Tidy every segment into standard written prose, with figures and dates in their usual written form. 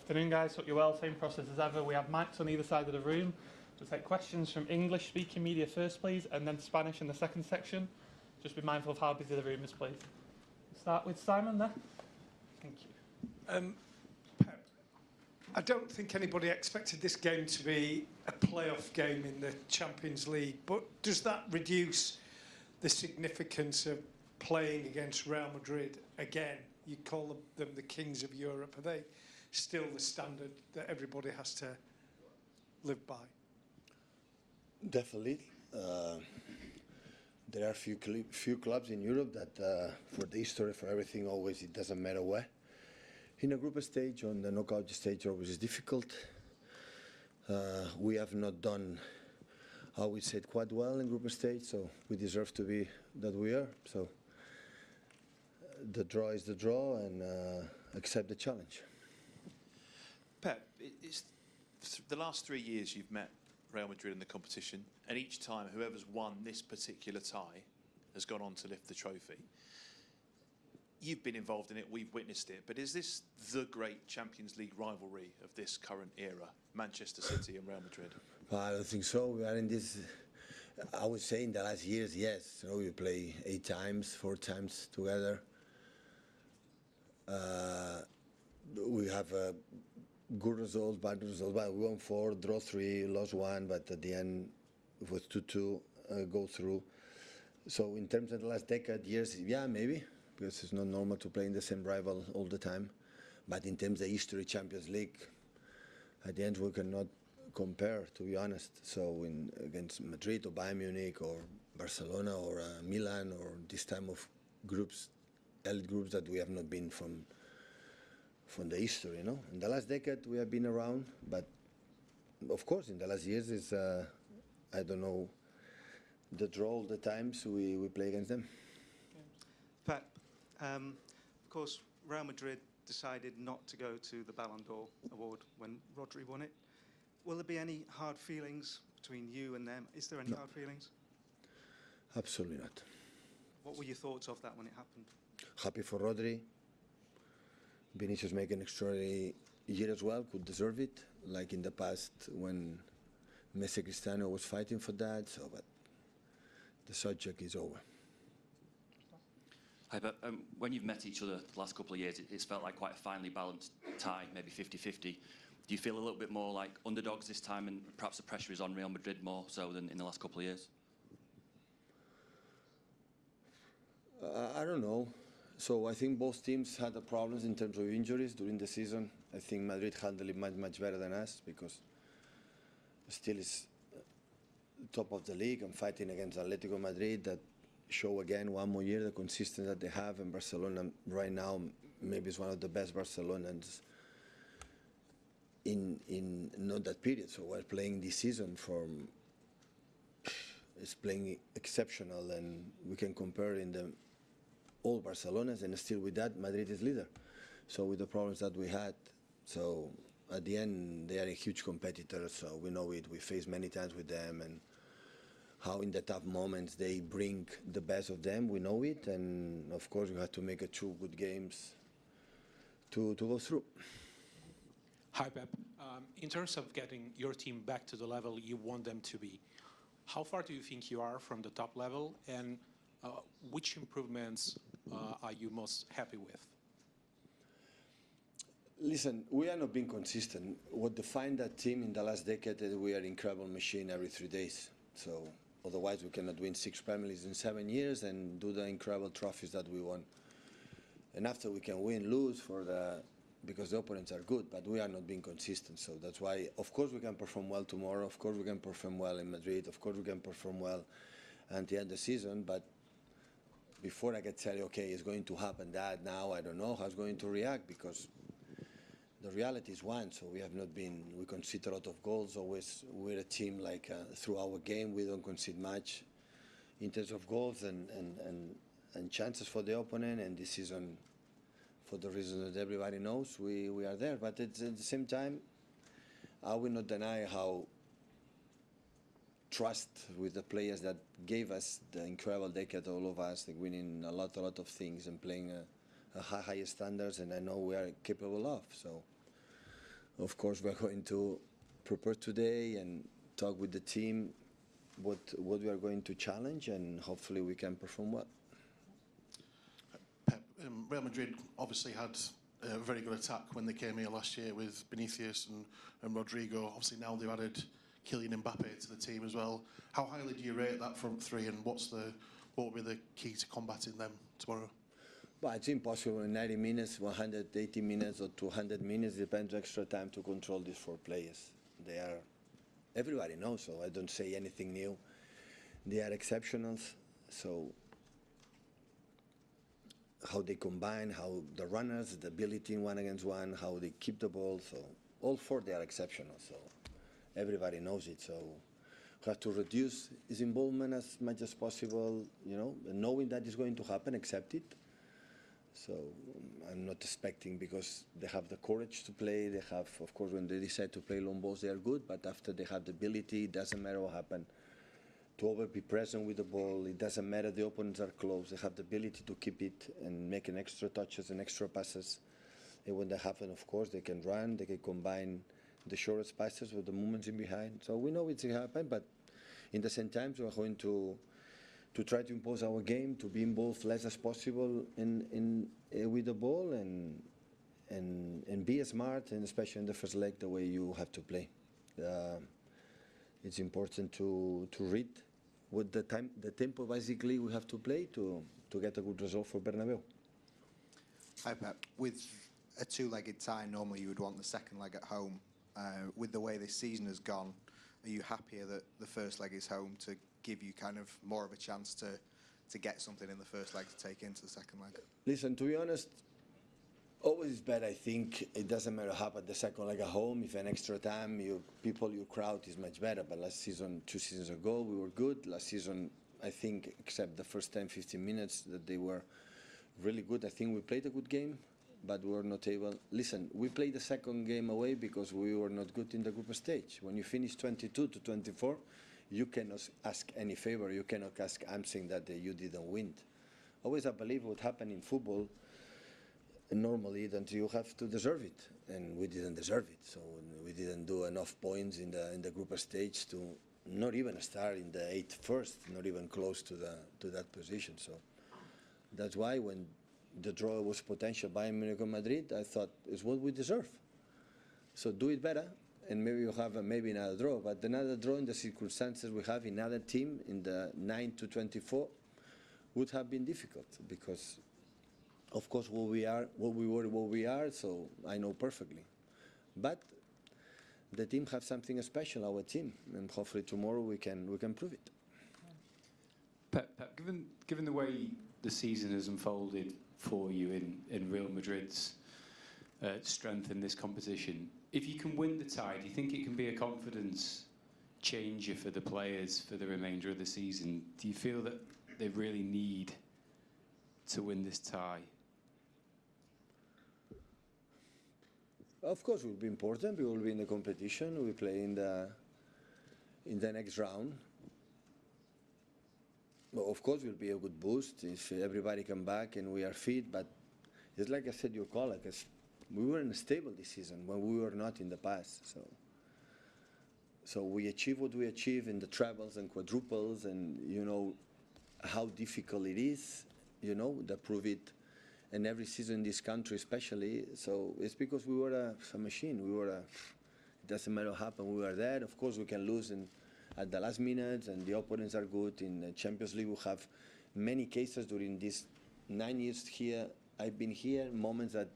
Afternoon, guys. Hope you're well. Same process as ever. We have mics on either side of the room. We'll take questions from English-speaking media first, please, and then Spanish in the second section. Just be mindful of how busy the room is, please. We'll start with Simon there. Thank you. Pep, I don't think anybody expected this game to be a playoff game in the Champions League, but does that reduce the significance of playing against Real Madrid again? You call them the kings of Europe. Are they still the standard that everybody has to live by? Definitely. There are few clubs in Europe that, for the history, for everything, always it doesn't matter where. In a group stage, on the knockout stage, always is difficult. We have not done, how we said, quite well in group stage, so we deserve to be that we are. So the draw is the draw, and accept the challenge. Pep, it's the last 3 years you've met Real Madrid in the competition, and each time whoever's won this particular tie has gone on to lift the trophy. You've been involved in it, we've witnessed it, but is this the great Champions League rivalry of this current era, Manchester City and Real Madrid? Well, I don't think so. We are in this, I would say in the last years, yes. You know, we play 4 times together. We have good results, bad results, but we won 4, draw 3, lost 1, but at the end it was 2-2, go through. So in terms of the last decade, years, yeah, maybe, because it's not normal to play in the same rival all the time. But in terms of history, Champions League, at the end we cannot compare, to be honest. So against Madrid or Bayern Munich or Barcelona or Milan or this time of groups, elite groups that we have not been from the history, you know. In the last decade we have been around, but of course in the last years is I don't know, the draw all the times we play against them. Pat, of course Real Madrid decided not to go to the Ballon d'Or award when Rodri won it. Will there be any hard feelings between you and them? Is there any hard feelings? Absolutely not. What were your thoughts of that when it happened? Happy for Rodri. Vinicius make an extraordinary year as well, could deserve it, like in the past when Messi Cristiano was fighting for that, so but the subject is over. Hi, but when you've met each other the last couple of years, it's felt like quite a finely balanced tie, maybe 50-50. Do you feel a little bit more like underdogs this time, and perhaps the pressure is on Real Madrid more so than in the last couple of years? I don't know. So I think both teams had the problems in terms of injuries during the season. I think Madrid handled it much better than us because still is top of the league and fighting against Atletico Madrid that show again one more year the consistency that they have. And Barcelona right now maybe is one of the best Barcelonans in not that period. So we're playing this season from it's playing exceptional, and we can compare in the all Barcelonas, and still with that, Madrid is leader. So with the problems that we had, so at the end, they are a huge competitor, so we know it. We faced many times with them, and how in the tough moments they bring the best of them, we know it, and of course we have to make 2 good games to go through. Hi, Pep. In terms of getting your team back to the level you want them to be, how far do you think you are from the top level, and which improvements are you most happy with? Listen, we are not being consistent. What defined that team in the last decade is we are an incredible machine every 3 days. So otherwise we cannot win 6 Premier Leagues in 7 years and do the incredible trophies that we won. And after we can win, lose because the opponents are good, but we are not being consistent. So that's why, of course, we can perform well tomorrow. Of course, we can perform well in Madrid. Of course, we can perform well at the end of the season. But before I can tell you, okay, it's going to happen that now, I don't know how it's going to react because the reality is one. So we have not been, we concede a lot of goals. Always, we're a team like through our game, we don't concede much in terms of goals and chances for the opponent. And this season, for the reason that everybody knows, we are there. But at the same time, I will not deny how trust with the players that gave us the incredible decade, all of us, like winning a lot of things and playing a high standards, and I know we are capable of. So Of course, we're going to prepare today and talk with the team what we are going to challenge, and hopefully we can perform well. Pep, Real Madrid obviously had a very good attack when they came here last year with Vinicius and Rodrigo. Obviously now they've added Kylian Mbappe to the team as well. How highly do you rate that front three, and what will be the key to combating them tomorrow? Well, it's impossible in 90 minutes, 180 minutes or 200 minutes, depends extra time to control these four players. They are, everybody knows, so I don't say anything new. They are exceptionals, so how they combine, how the runners, the ability in 1 against 1, how they keep the ball, so all four they are exceptional, so everybody knows it. So we have to reduce his involvement as much as possible, you know, and knowing that is going to happen, accept it. So I'm not expecting, because they have the courage to play. They have, of course, when they decide to play long balls, they are good. But after they have the ability, it doesn't matter what happens. To always be present with the ball. It doesn't matter the opponents are close. They have the ability to keep it and make an extra touches and extra passes. And when that happens, of course, they can run. They can combine the shortest passes with the movements in behind. So we know it's going to happen. But in the same time, we are going to try to impose our game, to be involved less as possible with the ball, and be smart, and especially in the first leg, the way you have to play. It's important to read what the tempo basically we have to play to get a good result for Bernabeu. Hi Pep, with a two-legged tie, normally you would want the second leg at home. With the way this season has gone, are you happier that the first leg is home to give you kind of more of a chance to get something in the first leg to take into the second leg? Listen, to be honest, always better. I think it doesn't matter what happens the second leg at home. If an extra time, your crowd is much better. But last season, 2 seasons ago, we were good. Last season, I think, except the first 10, 15 minutes, that they were really good. I think we played a good game, but we were not able. Listen, we played the second game away because we were not good in the group stage. When you finish 22-24, you cannot ask any favor. You cannot ask something that you didn't win. Always, I believe what happened in football, normally, that you have to deserve it, and we didn't deserve it. So we didn't do enough points in the group stage to not even start in the 8th first, not even close to that position. So that's why when the draw was potential Bayern Munich and Madrid, I thought it's what we deserve. So do it better, and maybe you have maybe another draw. But another draw in the circumstances we have in another team in the 9-24 would have been difficult, because of course what we are, so I know perfectly. But the team has something special, our team, and hopefully tomorrow we can prove it. Pep, given the way the season has unfolded for you in Real Madrid's strength in this competition, if you can win the tie, do you think it can be a confidence changer for the players for the remainder of the season? Do you feel that they really need to win this tie? Of course, it will be important. We will be in the competition. We play in the next round. Well, of course, it will be a good boost if everybody come back and we are fit. But it's like I said, your colleagues, we were unstable this season when we were not in the past. So we achieve what we achieve in the trebles and quadruples, and you know how difficult it is, you know, to prove it. And every season in this country especially, so it's because we were a machine. It doesn't matter what happened, we were there. Of course, we can lose at the last minute, and the opponents are good. In the Champions League, we have many cases during these 9 years here. I've been here, moments that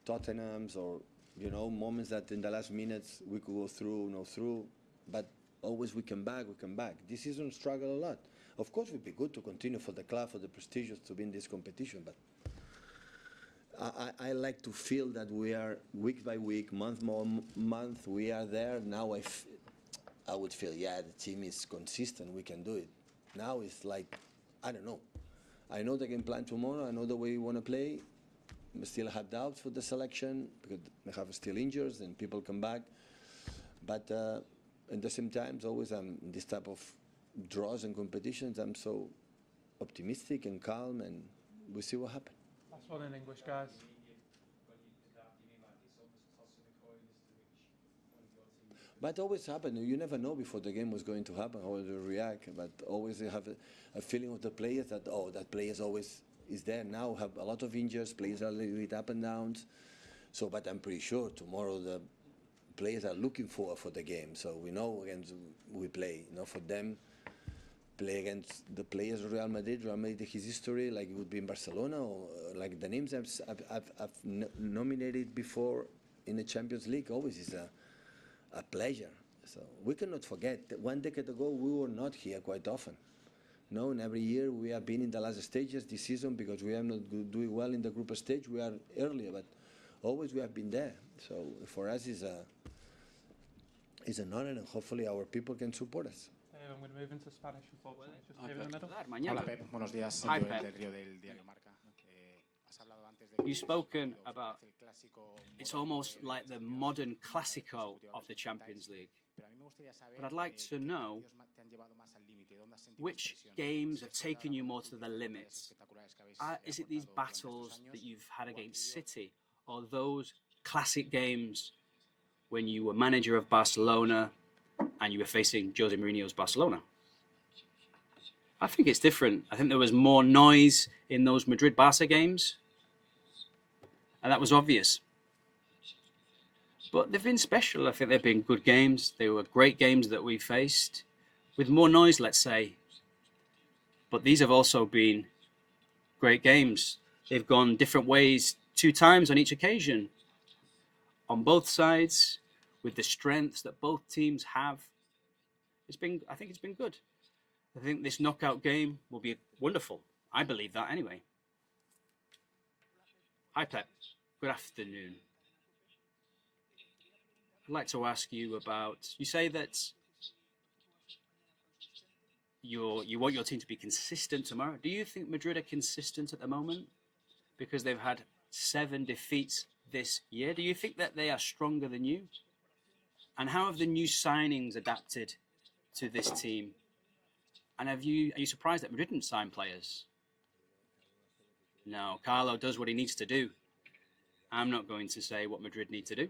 Tottenham's, or, you know, moments that in the last minutes we could go through, no through, but always we come back. This season struggle a lot. Of course, it would be good to continue for the club, for the prestigious, to win this competition, but I like to feel that we are week by week, month by month, we are there. Now I would feel, yeah, the team is consistent, we can do it. Now it's like, I don't know. I know the game plan tomorrow, I know the way we want to play. I still have doubts for the selection, because they have still injuries and people come back. But at the same time, always in this type of draws and competitions, I'm so optimistic and calm, and we see what happens. Last one in English, guys. But always happen. You never know before the game was going to happen how they react. But always you have a feeling of the players that that player always is there. Now have a lot of injuries. Players are a little bit up and downs. So, but I'm pretty sure tomorrow the players are looking for the game. So we know against we play. For them, play against the players of Real Madrid. Real Madrid, his history, like it would be in Barcelona, or like the names I've nominated before in the Champions League. Always is a pleasure. So we cannot forget that 1 decade ago we were not here quite often. No, and every year we have been in the last stages this season because we are not doing well in the group stage. We are earlier, but always we have been there. So for us is an honor, and hopefully our people can support us. I'm going to move into Spanish, unfortunately. Just here in the middle. Hola Pep, buenos días. Hi, Yo Pep. del Río del diario Marca. Has hablado antes de You've spoken about it's almost like the modern Clásico of the Champions League. But I'd like to know which games have taken you more to the limits. Is it these battles that you've had against City, or those classic games when you were manager of Barcelona and you were facing Jose Mourinho's Barcelona? I think it's different. I think there was more noise in those Madrid-Barca games, and that was obvious. But they've been special. I think they've been good games. They were great games that we faced, with more noise, let's say. But these have also been great games. They've gone different ways 2 times on each occasion, on both sides, with the strengths that both teams have. I think it's been good. I think this knockout game will be wonderful. I believe that anyway. Hi, Pep. Good afternoon. I'd like to ask you about, you say that you want your team to be consistent tomorrow. Do you think Madrid are consistent at the moment? Because they've had 7 defeats this year. Do you think that they are stronger than you? And how have the new signings adapted to this team? And are you surprised that Madrid didn't sign players? No, Carlo does what he needs to do. I'm not going to say what Madrid need to do.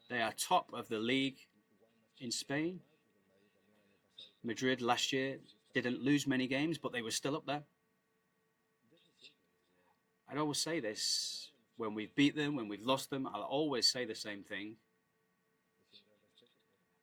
They are top of the league in Spain. Madrid last year didn't lose many games, but they were still up there. I'd always say this. When we've beat them, when we've lost them, I'll always say the same thing.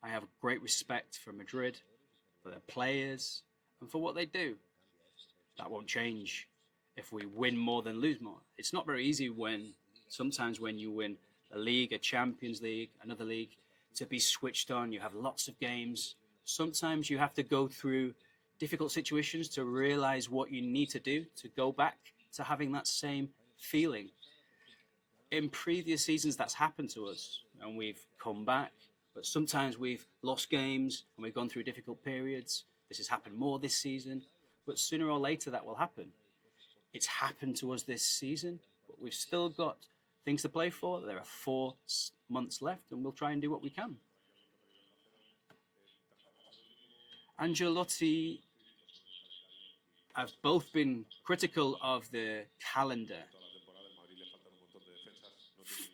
I have great respect for Madrid, for their players, and for what they do. That won't change if we win more than lose more. It's not very easy sometimes when you win a league, a Champions League, another league, to be switched on. You have lots of games. Sometimes you have to go through difficult situations to realize what you need to do to go back to having that same feeling. In previous seasons, that's happened to us, and we've come back. But sometimes we've lost games and we've gone through difficult periods. This has happened more this season, but sooner or later that will happen. It's happened to us this season, but we've still got things to play for. There are 4 months left, and we'll try and do what we can. Ancelotti have both been critical of the calendar.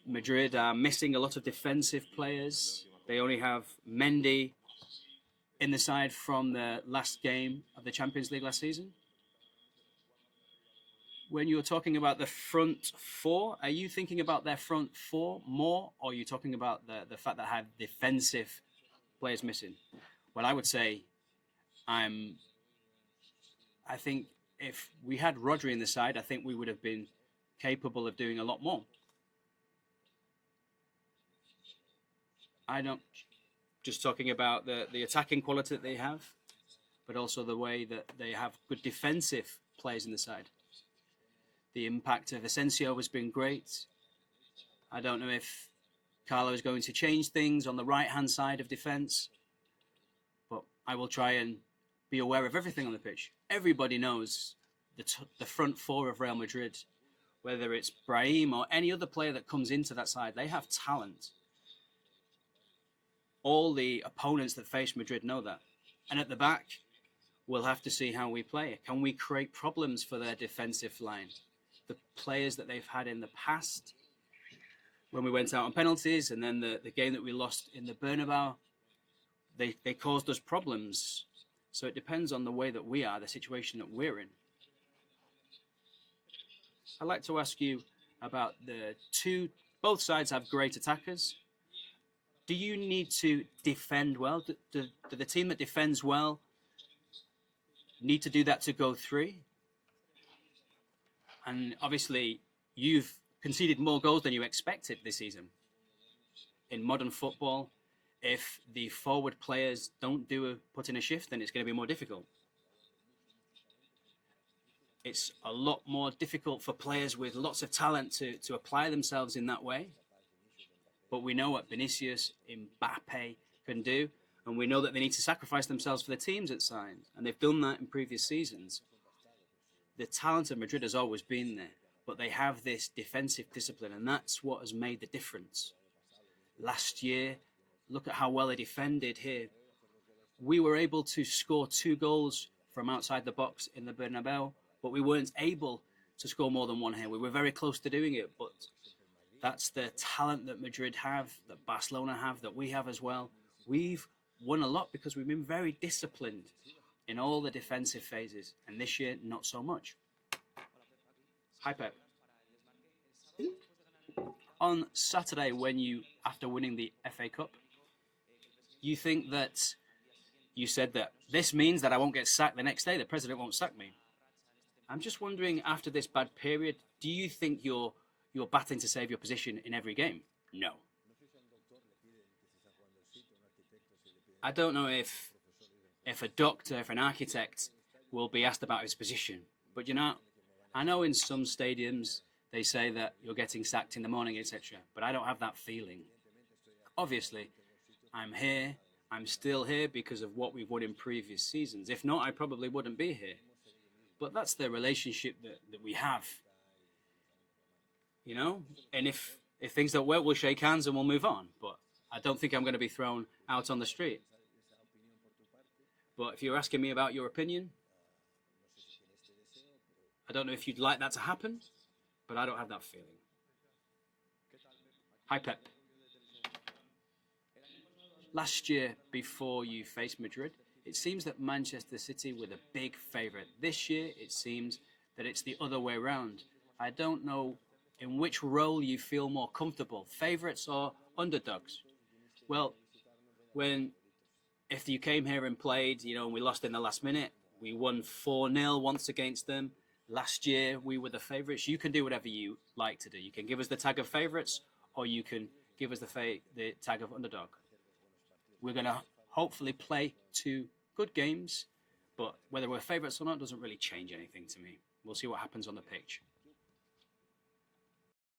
Madrid are missing a lot of defensive players. They only have Mendy in the side from the last game of the Champions League last season. When you're talking about the front 4, are you thinking about their front 4 more, or are you talking about the fact that I have defensive players missing? Well, I would say I think if we had Rodri in the side, I think we would have been capable of doing a lot more. I don't just talking about the attacking quality that they have, but also the way that they have good defensive players in the side. The impact of Asensio has been great. I don't know if Carlo is going to change things on the right-hand side of defence, but I will try and be aware of everything on the pitch. Everybody knows the front 4 of Real Madrid, whether it's Brahim or any other player that comes into that side, they have talent. All the opponents that face Madrid know that. And at the back, we'll have to see how we play. Can we create problems for their defensive line? The players that they've had in the past, when we went out on penalties, and then the game that we lost in the Bernabeu, they caused us problems. So it depends on the way that we are, the situation that we're in. I'd like to ask you about both sides have great attackers. Do you need to defend well? Do the team that defends well need to do that to go through? And obviously, you've conceded more goals than you expected this season. In modern football, if the forward players don't put in a shift, then it's going to be more difficult. It's a lot more difficult for players with lots of talent to apply themselves in that way. But we know what Vinicius, Mbappe can do, and we know that they need to sacrifice themselves for the teams at signs, and they've done that in previous seasons. The talent of Madrid has always been there, but they have this defensive discipline, and that's what has made the difference. Last year, look at how well they defended here. We were able to score 2 goals from outside the box in the Bernabeu, but we weren't able to score more than one here. We were very close to doing it, but that's the talent that Madrid have, that Barcelona have, that we have as well. We've won a lot because we've been very disciplined in all the defensive phases, and this year, not so much. Hi, Pep. On Saturday, after winning the FA Cup, you said that this means that I won't get sacked the next day, the president won't sack me. I'm just wondering, after this bad period, do you think you're battling to save your position in every game? No. I don't know if a doctor, if an architect will be asked about his position. But I know in some stadiums they say that you're getting sacked in the morning, etc. But I don't have that feeling. Obviously, I'm still here because of what we've won in previous seasons. If not, I probably wouldn't be here. But that's the relationship that we have. And if things don't work, we'll shake hands and we'll move on. But I don't think I'm going to be thrown out on the street. But if you're asking me about your opinion, I don't know if you'd like that to happen, but I don't have that feeling. Hi, Pep. Last year, before you faced Madrid, it seems that Manchester City were the big favourite. This year, it seems that it's the other way round. I don't know in which role you feel more comfortable, favourites or underdogs. Well, if you came here and played, and we lost in the last minute, we won 4-0 once against them. Last year, we were the favourites. You can do whatever you like to do. You can give us the tag of favourites, or you can give us the tag of underdog. We're going to hopefully play 2 good games, but whether we're favourites or not doesn't really change anything to me. We'll see what happens on the pitch.